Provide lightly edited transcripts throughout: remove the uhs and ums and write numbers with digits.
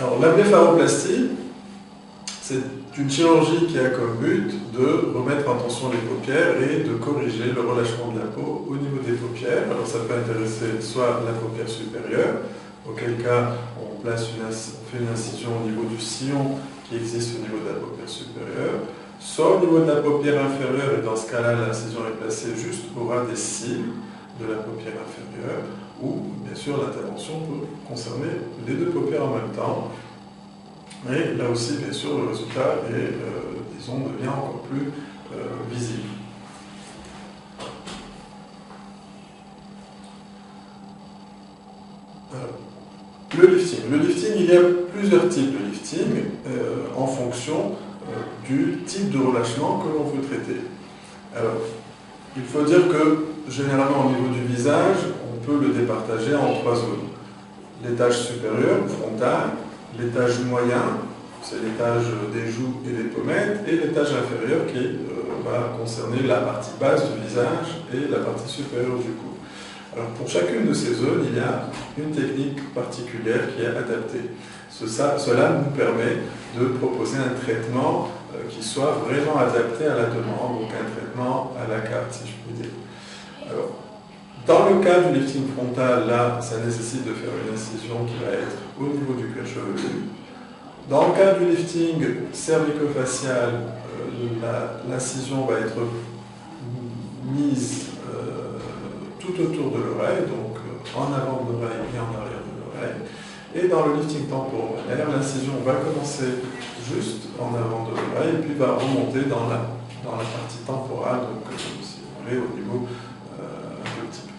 Alors, la blépharoplastie, c'est une chirurgie qui a comme but de remettre en tension les paupières et de corriger le relâchement de la peau au niveau des paupières. Alors, ça peut intéresser soit la paupière supérieure, auquel cas on fait une incision au niveau du sillon qui existe au niveau de la paupière supérieure, soit au niveau de la paupière inférieure, et dans ce cas-là, l'incision est placée juste au ras des cils de la paupière inférieure, ou bien sûr l'intervention peut concerner les deux paupières en même temps. Et là aussi, bien sûr, le résultat est, disons, devient encore plus visible. Le lifting. Le lifting, il y a plusieurs types de lifting en fonction du type de relâchement que l'on veut traiter. Alors, il faut dire que généralement au niveau du visage, on peut le départager en trois zones. L'étage supérieur, frontal, l'étage moyen, c'est l'étage des joues et des pommettes, et l'étage inférieur qui va concerner la partie basse du visage et la partie supérieure du cou. Alors pour chacune de ces zones, il y a une technique particulière qui est adaptée. Cela nous permet de proposer un traitement qui soit vraiment adapté à la demande, donc un traitement à la carte, si je puis dire. Alors, dans le cas du lifting frontal, là, ça nécessite de faire une incision qui va être au niveau du cuir chevelu. Dans le cas du lifting cervico-facial, l'incision va être mise tout autour de l'oreille, donc en avant de l'oreille et en arrière de l'oreille. Et dans le lifting temporolaire, l'incision va commencer juste en avant de l'oreille et puis va remonter dans la partie temporale, donc si vous voulez, au niveau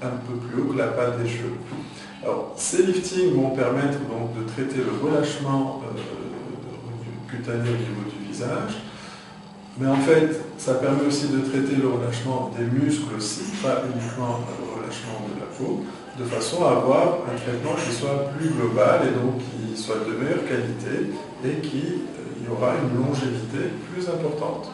un peu plus haut que la pâle des cheveux. Alors, ces liftings vont permettre donc de traiter le relâchement cutané au niveau du visage, mais en fait, ça permet aussi de traiter le relâchement des muscles aussi, pas uniquement le relâchement de la peau, de façon à avoir un traitement qui soit plus global et donc qui soit de meilleure qualité et qui y aura une longévité plus importante.